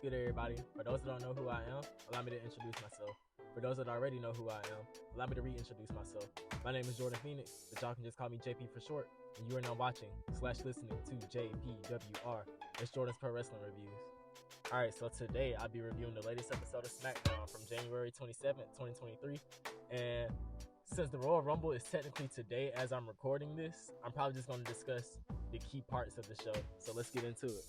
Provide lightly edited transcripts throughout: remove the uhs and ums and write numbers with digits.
good, everybody? For those that don't know who I am, allow me to introduce myself. For those that already know who I am, allow me to reintroduce myself. My name is Jordan Phoenix, but y'all can just call me JP for short. And you are now watching/listening to JPWR. It's Jordan's Pro Wrestling Reviews. Alright, so today I'll be reviewing the latest episode of Smackdown from January 27th, 2023. And since the Royal Rumble is technically today as I'm recording this, I'm probably just going to discuss the key parts of the show. So let's get into it.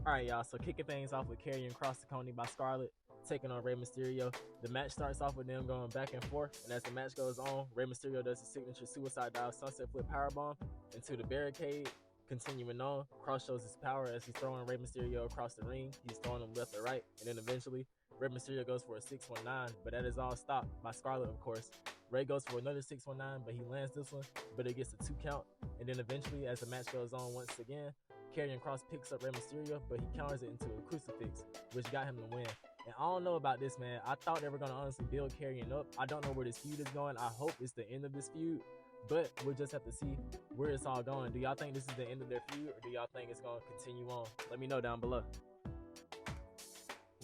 Alright, y'all, so kicking things off with Karrion Kross the Coney by Scarlett taking on Rey Mysterio. The match starts off with them going back and forth, and as the match goes on, Rey Mysterio does his signature suicide dive sunset flip powerbomb into the barricade. Continuing on, Kross shows his power as he's throwing Rey Mysterio across the ring. He's throwing him left or right, and then eventually Rey Mysterio goes for a 619, but that is all stopped by Scarlett, of course. Rey goes for another 619, but he lands this one, but it gets a 2 count. And then eventually, as the match goes on once again, Karrion Kross picks up Rey Mysterio, but he counters it into a crucifix, which got him the win. And I don't know about this, man. I thought they were going to honestly build Karrion up. I don't know where this feud is going. I hope it's the end of this feud, but we'll just have to see where it's all going. Do y'all think this is the end of their feud, or do y'all think it's going to continue on? Let me know down below.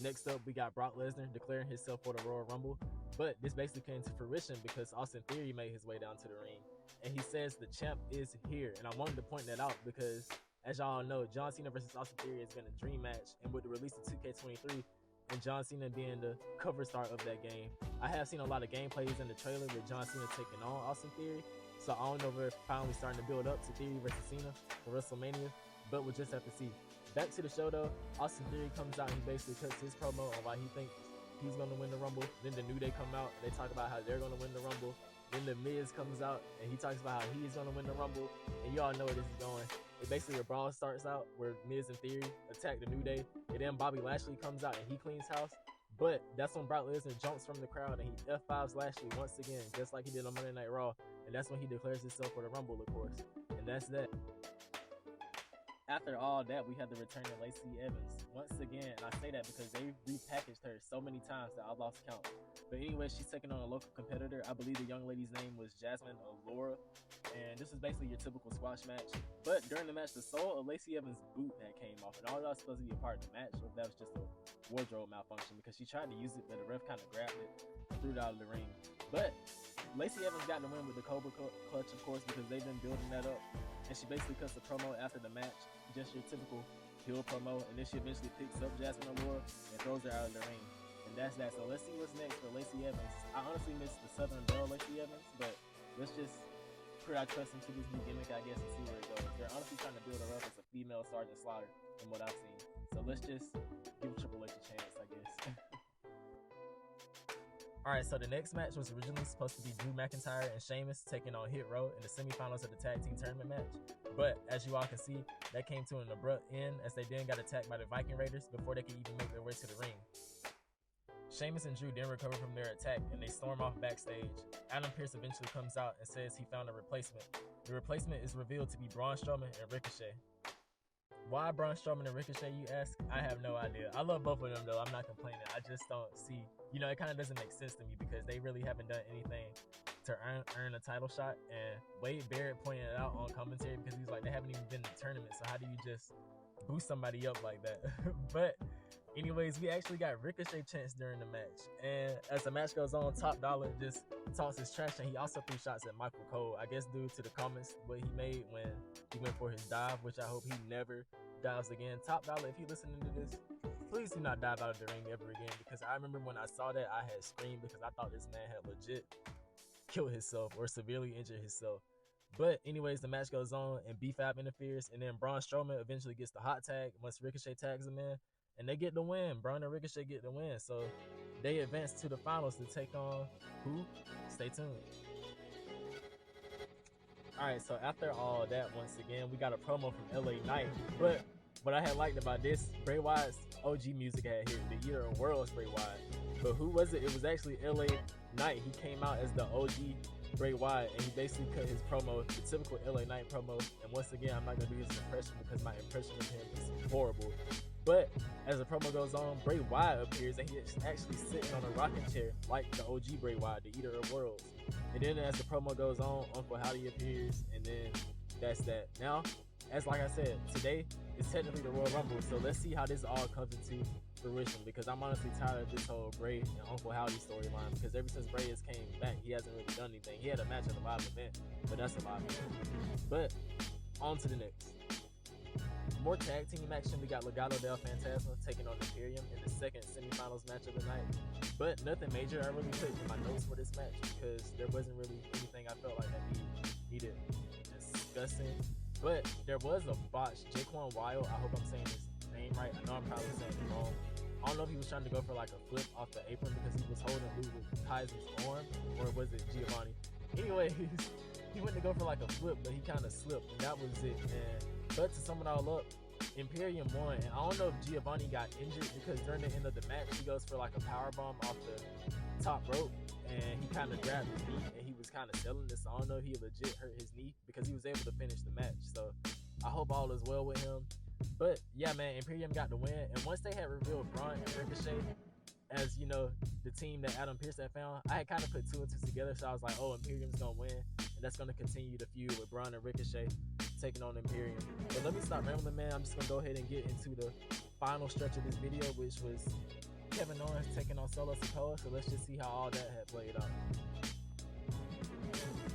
Next up, we got Brock Lesnar declaring himself for the Royal Rumble, but this basically came to fruition because Austin Theory made his way down to the ring, and he says the champ is here. And I wanted to point that out because, as y'all know, John Cena versus Austin Theory has been a dream match, and with the release of 2K23 and John Cena being the cover star of that game, I have seen a lot of gameplays in the trailer with John Cena taking on Austin Theory, so I don't know if we're finally starting to build up to Theory versus Cena for WrestleMania, but we'll just have to see. Back to the show though, Austin Theory comes out and he basically cuts his promo on why he thinks he's going to win the Rumble. Then the New Day come out and they talk about how they're going to win the Rumble. Then the Miz comes out and he talks about how he's going to win the Rumble, and you all know where this is going. It basically a brawl starts out where Miz and Theory attack the New Day, and then Bobby Lashley comes out and he cleans house. But that's when Brock Lesnar jumps from the crowd and he F5s Lashley once again, just like he did on Monday Night Raw. And that's when he declares himself for the Rumble, of course. And that's that. After all that, we have the return of Lacey Evans. Once again, and I say that because they repackaged her so many times that I lost count. But anyway, she's taking on a local competitor. I believe the young lady's name was Jasmine Allura. And this is basically your typical squash match. But during the match, the sole of Lacey Evans' boot had came off. And all that was supposed to be a part of the match, or if that was just a wardrobe malfunction, because she tried to use it, but the ref kind of grabbed it and threw it out of the ring. But Lacey Evans got the win with the Cobra Clutch, of course, because they've been building that up. And she basically cuts a promo after the match, just your typical heel promo, and then she eventually picks up Jasmine Allura and throws her out of the ring. And that's that. So let's see what's next for Lacey Evans. I honestly miss the Southern Belle Lacey Evans, but let's just put our trust into this new gimmick, I guess, and see where it goes. They're honestly trying to build her up as a female Sergeant Slaughter from what I've seen. So let's just give Triple H a chance, I guess. Alright, so the next match was originally supposed to be Drew McIntyre and Sheamus taking on Hit Row in the semifinals of the tag team tournament match. But as you all can see, that came to an abrupt end as they then got attacked by the Viking Raiders before they could even make their way to the ring. Sheamus and Drew then recover from their attack and they storm off backstage. Adam Pearce eventually comes out and says he found a replacement. The replacement is revealed to be Braun Strowman and Ricochet. Why Braun Strowman and Ricochet, you ask? I have no idea. I love both of them though, I'm not complaining. I just don't see, it kind of doesn't make sense to me because they really haven't done anything to earn a title shot. And Wade Barrett pointed it out on commentary because he's like, they haven't even been in the tournament, so how do you just boost somebody up like that? But anyways, we actually got Ricochet chance during the match. And as the match goes on, Top Dollar just talks his trash, and he also threw shots at Michael Cole, I guess due to the comments what he made when he went for his dive, which I hope he never dives again. Top Dollar, if you're listening to this, please do not dive out of the ring ever again, because I remember when I saw that, I had screamed because I thought this man had legit killed himself or severely injured himself. But anyways, the match goes on and B-Fab interferes, and then Braun Strowman eventually gets the hot tag once Ricochet tags him in, and they get the win. Braun and Ricochet get the win, so they advance to the finals to take on who? Stay tuned. Alright, so after all that, once again, we got a promo from LA Knight. But what I had liked about this, Bray Wyatt's OG music had hit, the Eater of Worlds Bray Wyatt. But who was it? It was actually LA Knight. He came out as the OG Bray Wyatt, and he basically cut his promo, the typical LA Knight promo. And once again, I'm not going to do his impression because my impression of him is horrible. But as the promo goes on, Bray Wyatt appears, and he's actually sitting on a rocking chair like the OG Bray Wyatt, the Eater of Worlds. And then as the promo goes on, Uncle Howdy appears, and then that's that. Now, as like I said, today is technically the Royal Rumble, so let's see how this all comes into fruition, because I'm honestly tired of this whole Bray and Uncle Howdy storyline, because ever since Bray has came back, he hasn't really done anything. He had a match at a live event, but that's a live event. But on to the next. More tag team action. We got Legado del Fantasma taking on Imperium in the second semifinals match of the night. But nothing major I really put in my notes for this match, because there wasn't really anything I felt like that needed discussing. But there was a botch. Jaquan Wild, I hope I'm saying his name right. I know I'm probably saying it wrong. I don't know if he was trying to go for like a flip off the apron because he was holding Ludwig Kaiser's arm, or was it Giovanni? Anyways, he went to go for like a flip, but he kind of slipped, and that was it. But to sum it all up, Imperium won, and I don't know if Giovanni got injured, because during the end of the match, he goes for like a powerbomb off the top rope, and he kind of grabbed his knee, and he was kind of selling this. So I don't know if he legit hurt his knee, because he was able to finish the match. So I hope all is well with him. But yeah, man, Imperium got the win, and once they had revealed Braun and Ricochet as, you know, the team that Adam Pearce had found, I had kind of put two and two together, so I was like, oh, Imperium's gonna win, and that's gonna continue the feud with Braun and Ricochet taking on Imperium. But let me stop rambling, man. I'm just gonna go ahead and get into the final stretch of this video, which was Kevin Owens taking on Solo Sikoa. So let's just see how all that had played out.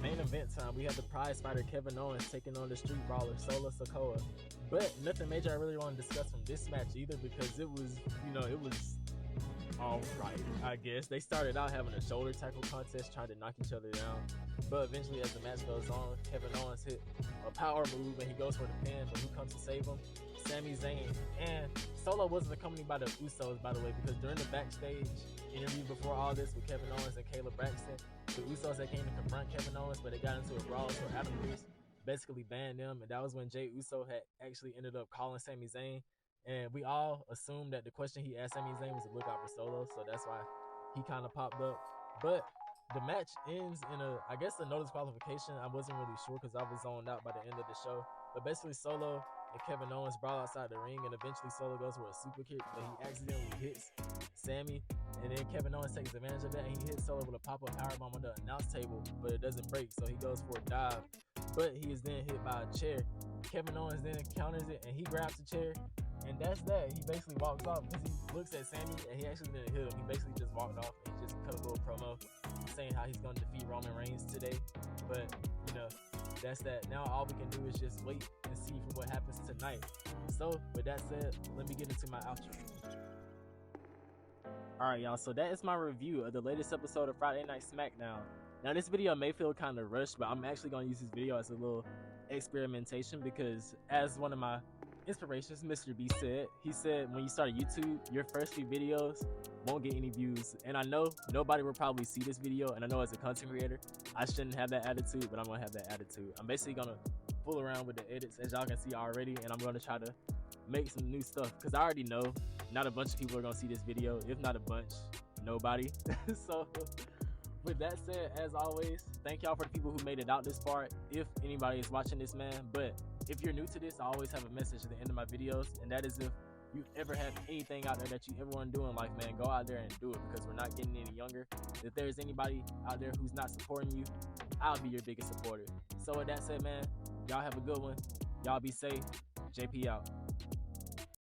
Main event time, we had the prize fighter Kevin Owens taking on the street brawler Solo Sikoa. But nothing major I really want to discuss from this match either, because it was, you know, it was all right, I guess. They started out having a shoulder tackle contest, trying to knock each other down. But eventually, as the match goes on, Kevin Owens hit a power move, and he goes for the pin, but who comes to save him? Sami Zayn. And Solo wasn't accompanied by the Usos, by the way, because during the backstage interview before all this with Kevin Owens and Kayla Braxton, the Usos that came to confront Kevin Owens, but they got into a brawl, so Adam Pearce basically banned them, and that was when Jey Uso had actually ended up calling Sami Zayn. And we all assumed that the question he asked Sami Zayn was to look out for Solo, so that's why he kind of popped up. But the match ends in I guess a no disqualification. I wasn't really sure because I was zoned out by the end of the show. But basically, Solo and Kevin Owens brawl outside the ring, and eventually Solo goes for a super kick, but he accidentally hits Sami, and then Kevin Owens takes advantage of that, and he hits Solo with a pop-up powerbomb on the announce table, but it doesn't break, so he goes for a dive, but he is then hit by a chair. Kevin Owens then counters it, and he grabs the chair, and that's that. He basically walks off because he looks at Sami, and he actually didn't hit him. He basically just walked off, and he just cut a little promo saying how he's going to defeat Roman Reigns today. But, you know, that's that. Now all we can do is just wait and see for what happens tonight. So, with that said, let me get into my outro. Alright, y'all, so that is my review of the latest episode of Friday Night Smackdown. Now, this video may feel kind of rushed, but I'm actually going to use this video as a little experimentation, because as one of my inspirations, Mr. B said, he said when you start YouTube, your first few videos won't get any views. And I know nobody will probably see this video, and I know as a content creator, I shouldn't have that attitude, but I'm going to have that attitude. I'm basically going to fool around with the edits, as y'all can see already, and I'm going to try to make some new stuff, because I already know not a bunch of people are going to see this video. If not a bunch, nobody. So with that said, as always, thank y'all for the people who made it out this far, if anybody is watching this, man. But if you're new to this, I always have a message at the end of my videos, and that is, if you ever have anything out there that you ever want to do in life, man, go out there and do it, because we're not getting any younger. If there's anybody out there who's not supporting you, I'll be your biggest supporter. So with that said, man, y'all have a good one. Y'all be safe. JP out.